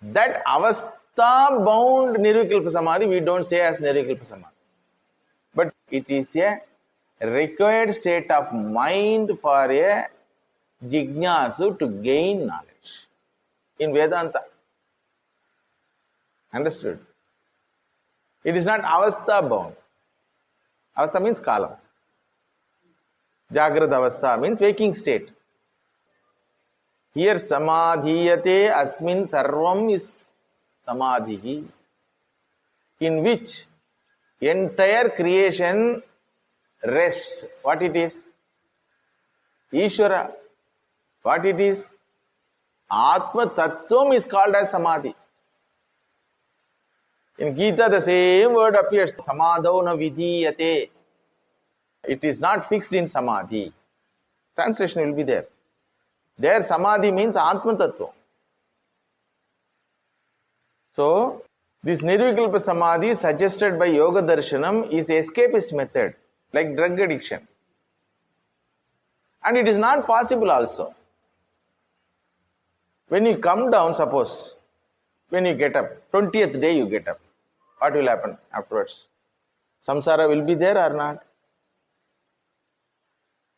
That avastha bound Nirvikalpa Samadhi we don't say as Nirvikalpa Samadhi. But it is a required state of mind for a jignasu to gain knowledge. In Vedanta. Understood? It is not avastha bound. Avastha means kala. Jagrata avastha means waking state. Here samadhiyate asmin sarvam is samadhi, in which entire creation rests. What it is? Ishvara. What it is? Atma Tattvam is called as samadhi. In Gita, the same word appears. Samadho na vidhiyate. It is not fixed in samadhi. Translation will be there. There, samadhi means Atma Tattva. So, this Nirvikalpa Samadhi suggested by Yoga Darshanam is escapist method, like drug addiction. And it is not possible also. When you come down, suppose, when you get up, 20th day you get up, what will happen afterwards? Samsara will be there or not?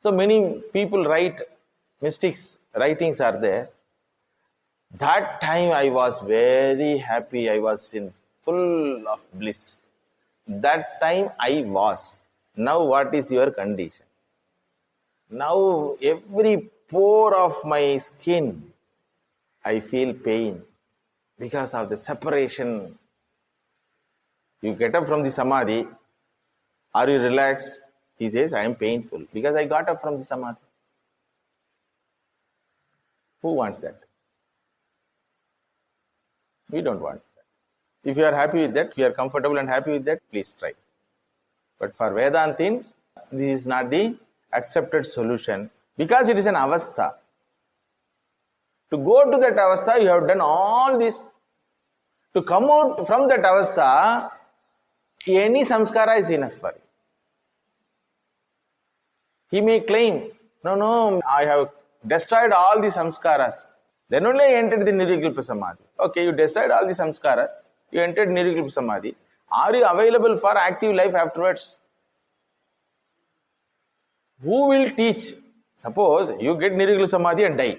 So many people write, mystics writings are there. That time I was very happy, I was in full of bliss. That time I was. Now what is your condition? Now every pore of my skin, I feel pain because of the separation. You get up from the samadhi, are you relaxed? He says, I am painful because I got up from the samadhi. Who wants that? We don't want that. If you are happy with that, if you are comfortable and happy with that, please try. But for Vedantins, this is not the accepted solution because it is an avastha. To go to that avastha, you have done all this. To come out from that avastha, any samskara is enough for you. He may claim, no, I have destroyed all the samskaras. Then only I entered the Nirvikalpa Samadhi. Okay, you destroyed all the samskaras, you entered Nirvikalpa Samadhi. Are you available for active life afterwards? Who will teach? Suppose you get Nirvikalpa Samadhi and die.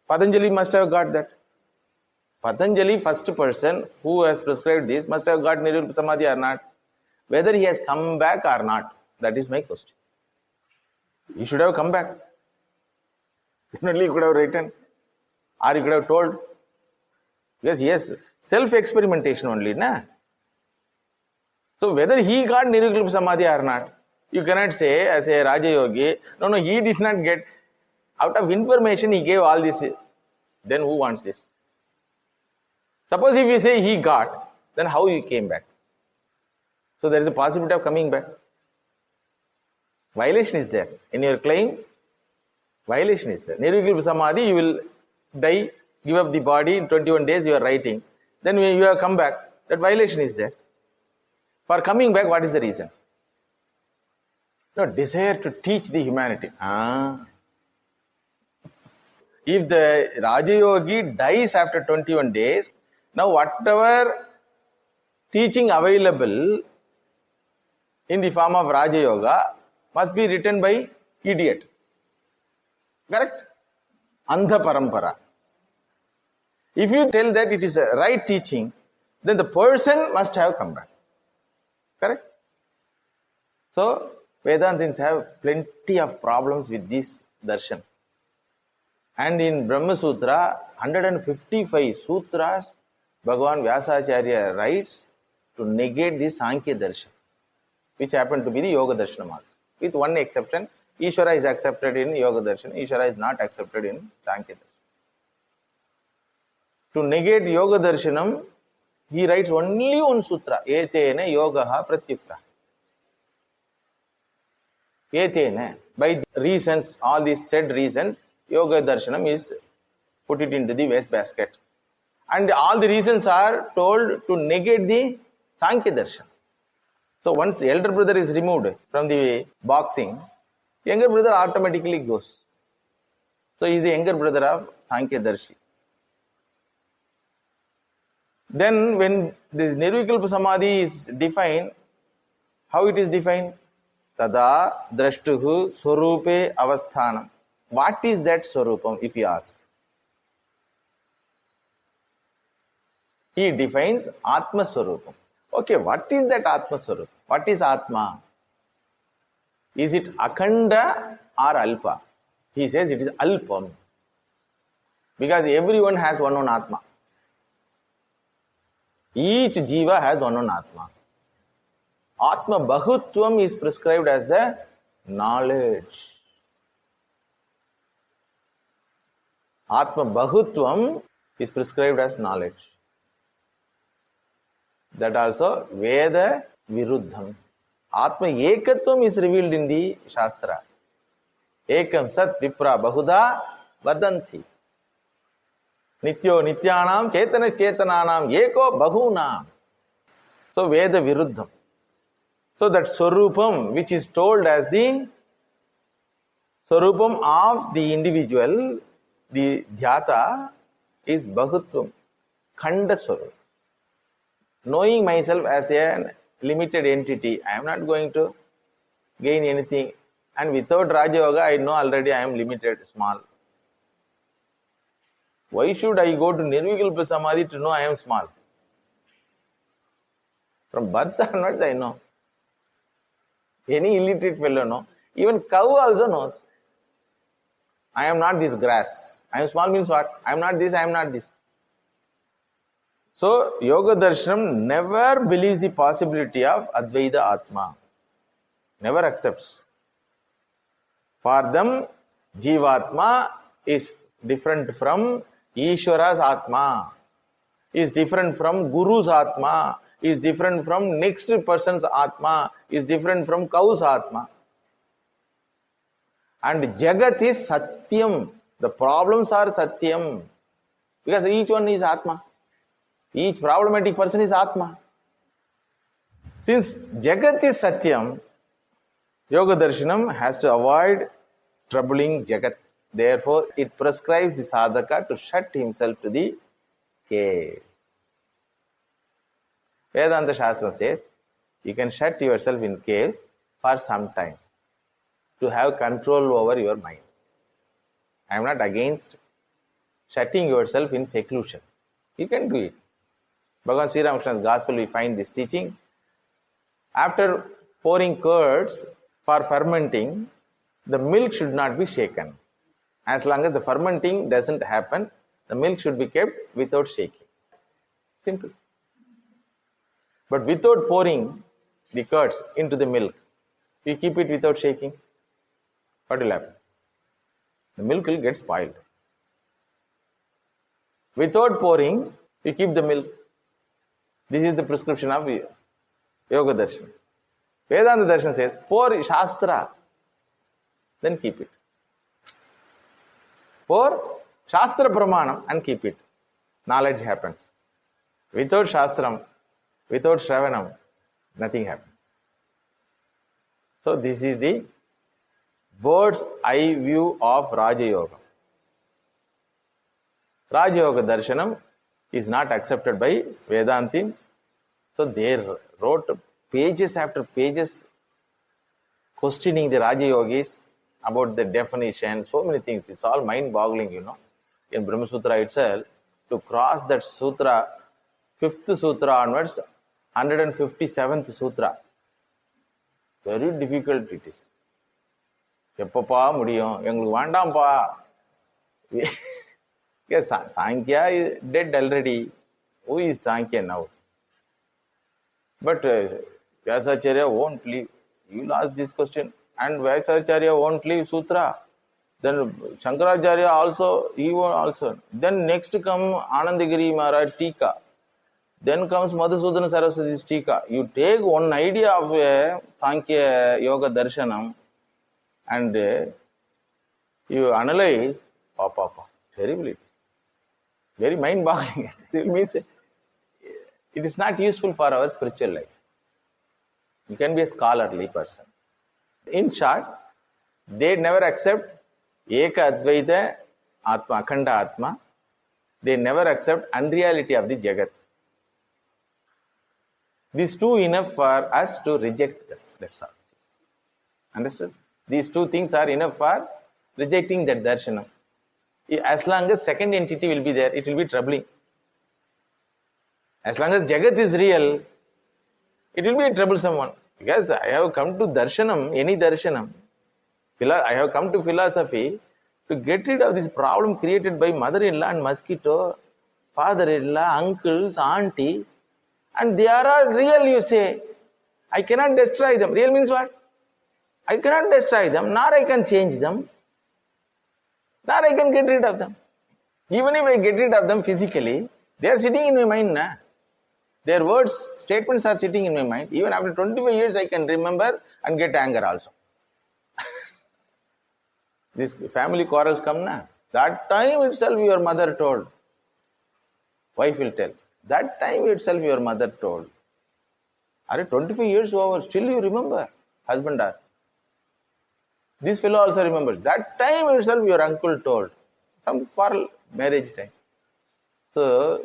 Patanjali must have got that. Patanjali, first person who has prescribed this, must have got Nirvikalpa Samadhi or not. Whether he has come back or not, that is my question. He should have come back. Then only he could have written. Or he could have told. Because yes, self-experimentation only, na? So whether he got Nirvikalpa Samadhi or not, you cannot say as a Raja Yogi, no, he did not get Out of information, he gave all this. Then who wants this? Suppose if you say he got, then how he came back? So there is a possibility of coming back. Violation is there. In your claim, violation is there. Nirvikalpa Samadhi, you will die, give up the body, in 21 days you are writing. Then when you have come back, that violation is there. For coming back, what is the reason? No, desire to teach the humanity. If the Raja Yogi dies after 21 days, now whatever teaching available in the form of Raja Yoga must be written by idiot. Correct? Andha Parampara. If you tell that it is a right teaching, then the person must have come back. Correct? So, Vedantins have plenty of problems with this darshan. And in Brahma Sutra, 155 sutras, Bhagavan Vyasacharya writes to negate this Sankhya darshan, which happened to be the Yoga darshanam also. With one exception, Ishvara is accepted in Yoga darshan, Ishvara is not accepted in Sankhya darshan. To negate Yoga darshanam, he writes only one sutra, Etena Yogaha Pratyukta. Etena, by reasons, all these said reasons, Yoga darshanam is put it into the waste basket. And all the reasons are told to negate the Sankhya darshan. So once the elder brother is removed from the boxing, younger brother automatically goes. So he is the younger brother of Sankhya Darshi. Then when this Nirvikalpa Samadhi is defined, how it is defined? Tada drashtuhu swarupe avasthanam. What is that swarupam, if you ask? He defines Atma Swarupam. Okay, what is that Atma Swarupam? What is Atma? Is it Akhanda or Alpa? He says it is Alpam. Because everyone has one own Atma. Each Jiva has one own Atma. Atma Bahutvam is prescribed as the knowledge. Atma Bahutvam is prescribed as knowledge. That also Veda Viruddham. Atma Ekatvam is revealed in the Shastra. Ekam Sat Vipra Bahuda Vadanti. Nityo Nityanam Chetana Chetananam Eko Bahunam. So Veda Viruddham. So that Swarupam, which is told as the Swarupam of the individual, the Dhyata, is Bahutvam, Khanda Swarup. Knowing myself as a limited entity, I am not going to gain anything. And without Raja Yoga, I know already I am limited, small. Why should I go to Nirvikalpa Samadhi to know I am small? From birth onwards, I know. Any illiterate fellow knows. Even cow also knows. I am not this grass. I am small means what? I am not this, I am not this. So, Yoga Darshanam never believes the possibility of Advaita Atma. Never accepts. For them, Jivatma is different from Ishvara's Atma, is different from Guru's Atma, is different from next person's Atma, is different from cow's Atma. And Jagat is Satyam. The problems are Satyam. Because each one is Atma. Each problematic person is Atma. Since Jagat is Satyam, Yoga Darshanam has to avoid troubling Jagat. Therefore, it prescribes the sadhaka to shut himself to the cave. Vedanta Shastra says, you can shut yourself in caves for some time to have control over your mind. I am not against shutting yourself in seclusion. You can do it. Bhagavan Sri Ramakrishna's Gospel, we find this teaching. After pouring curds for fermenting, the milk should not be shaken. As long as the fermenting doesn't happen, the milk should be kept without shaking. Simple. But without pouring the curds into the milk, you keep it without shaking, what will happen? the milk will get spoiled. Without pouring, you keep the milk. This is the prescription of Yoga Darshan. Vedanta Darshan says, pour Shastra, then keep it. Pour Shastra Pramanam and keep it. Knowledge happens. Without Shastram, without Shravanam, nothing happens. So this is the bird's eye view of Raja Yoga. Raja Yoga Darshanam is not accepted by Vedantins. So they wrote pages after pages questioning the Raja Yogis about the definition, so many things. It's all mind-boggling, In Brahma Sutra itself, to cross that sutra, 5th sutra onwards, 157th sutra. Very difficult it is. எப்பப்பா முடியும் எங்களுக்கு வேண்டாம்ப்பா. Yes, Sankhya is dead already. Who is Sankhya now? But Vyasacharya won't leave. You will ask this question. And Vyasacharya won't leave Sutra. Then Shankaracharya also, he won't also. Then next come Anandagiri Maharaj Tika. Then comes Madhusudana Saraswati's Tika. You take one idea of Sankhya Yoga Darshanam and you analyze, terribly it is. Very mind-boggling. It means it is not useful for our spiritual life. You can be a scholarly person. In short, they never accept Eka Advaita Atma, Akhanda Atma. They never accept unreality of the Jagat. These two enough for us to reject them. That's all. Understood? These two things are enough for rejecting that darshanam. As long as second entity will be there, it will be troubling. As long as Jagat is real, it will be a troublesome one. Because I have come to darshanam, any darshanam, I have come to philosophy to get rid of this problem created by mother-in-law and mosquito, father-in-law, uncles, aunties, and they are all real, you say. I cannot destroy them. Real means what? I cannot destroy them, nor I can change them, nor I can get rid of them. Even if I get rid of them physically, they are sitting in my mind. Their words, statements are sitting in my mind. Even after 25 years, I can remember and get anger also. These family quarrels come now. That time itself your mother told. Wife will tell. That time itself your mother told. Are 25 years over, still you remember? Husband asks. This fellow also remembers. That time itself your uncle told. Some quarrel, marriage time. So,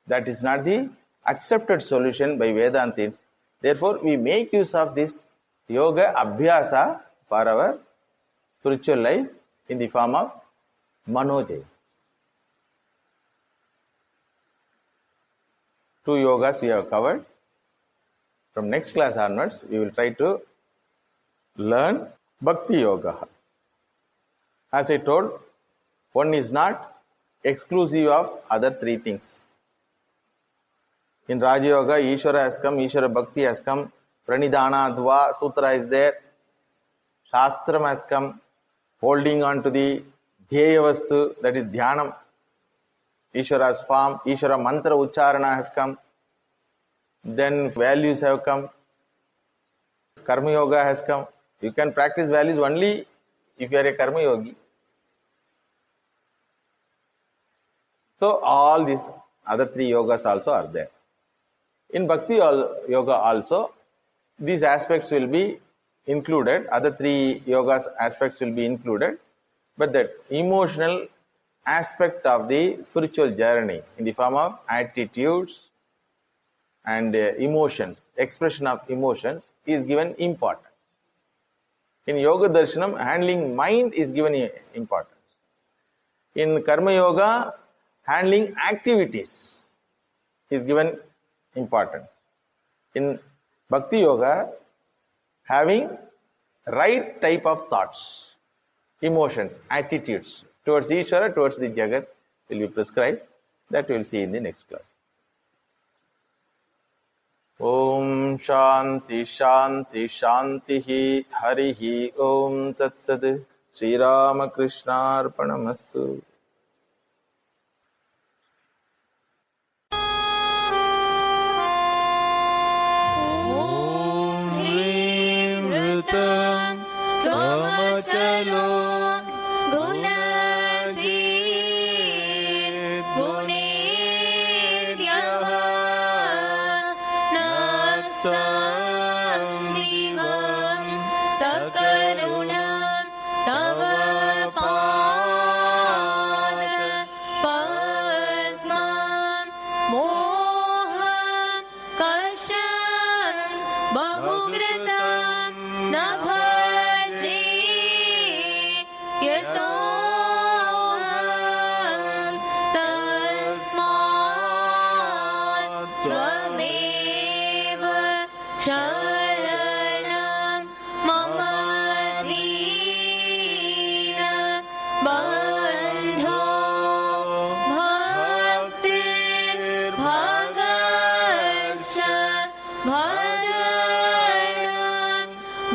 that is not the accepted solution by Vedantins. Therefore, we make use of this yoga abhyasa for our spiritual life in the form of manojaya. 2 yogas we have covered. From next class onwards, we will try to learn Bhakti Yoga. As I told, one is not exclusive of other 3 things. In Raja Yoga, Ishvara has come, Ishvara Bhakti has come, Pranidhana, Dva, Sutra is there, Shastram has come, holding on to the Dhyaya Vastu, that is Dhyanam. Ishvara's form, Ishvara Mantra Ucharana has come, then values have come, Karma Yoga has come. You can practice values only if you are a Karma Yogi. So all these other 3 yogas also are there. In Bhakti Yoga also, these aspects will be included, other 3 yogas aspects will be included, but that emotional aspect of the spiritual journey in the form of attitudes and emotions, expression of emotions is given importance. In Yoga Darshanam, handling mind is given importance. In Karma Yoga, handling activities is given importance. In Bhakti Yoga, having right type of thoughts, emotions, attitudes towards Ishvara, towards the Jagat will be prescribed. That we will see in the next class. Om Shanti Shanti Shanti Harihi Om Tat Sat. ಶ್ರೀರಾಮಕೃಷ್ಣಾರ್ಪಣಮಸ್ತು. चलो गुण गुणेर्यः नक्तं दिवं सकरुणं तव पाद पद्मं मोहं कषं बहुकृतं न भजे यतो तस्मात् त्वमेव शरणं मम दीन बन्धो भक्तिर्भगच्छ भजनं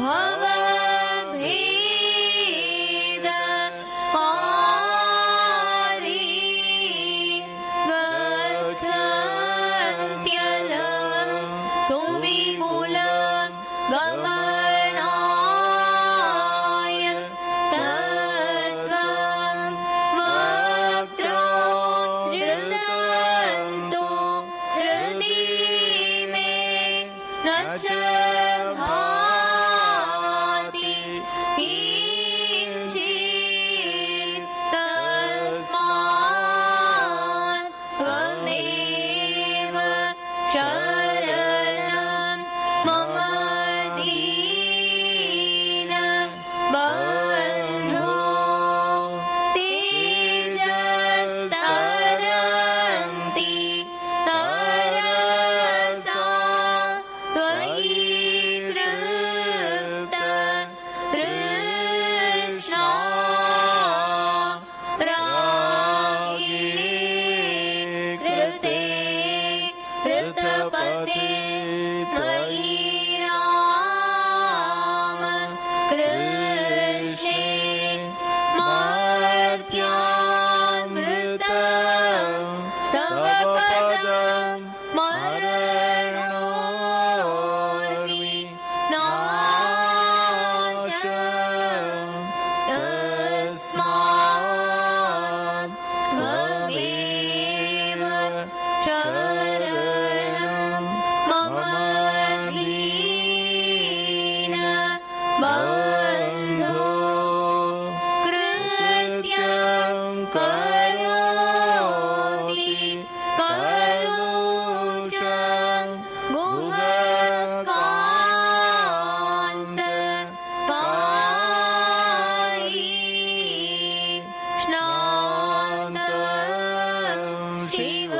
भवभेद पारि गच्छत्यलं सुविपुलं गमनाय तत्त्वं वक्त्रोद्धृतन्तु हृदि मे न च भाति किञ्चित् तस्मात् त्वमेव शरणं मम दीन बन्धो तेजस्तरन्ति तरसा त्वयि तृप्त तृष्णा रागे कृते कृतपते मयि राम कृष्णे मर्त्यामृतं तव पदं मरणोर्विनाशम् तस्मात् त्वमेव शरणं मम दीन बन्धो कृत्यं करोति कलुषं गुहकान्त कायि स्नातं शिव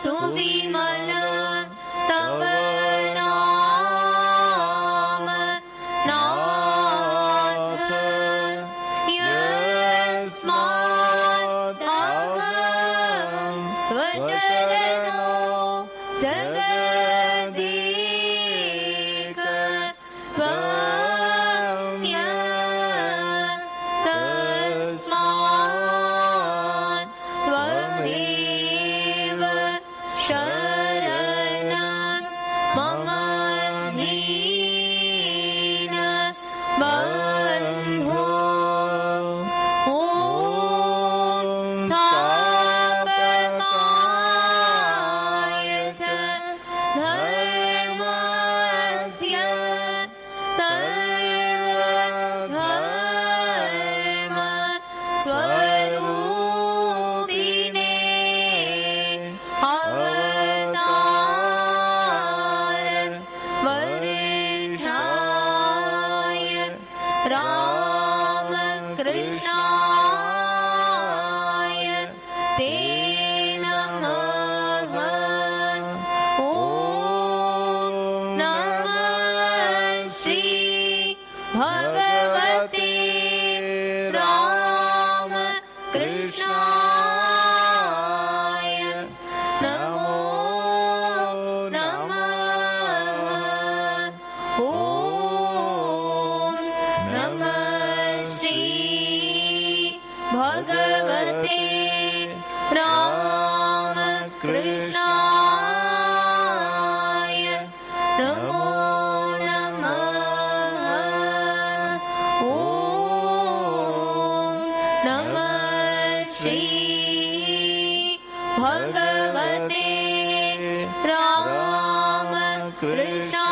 सुविमलं तव नाम नाथ यस्मात् अहं त्वचरणो जगदेक गम्य तस्मात् त्वमेव शरणं मम दीन बन्धो ॐ तापकाय च धर्मस्य सर्वधर्म स्वरूपिणे अवतार वरिष्ठाय रामकृष्णाय ते नमः। ॐ नमः श्री भगवते रामकृष्णाय नमो नमः। ॐ नमः श्री भगवते राम कृष्ण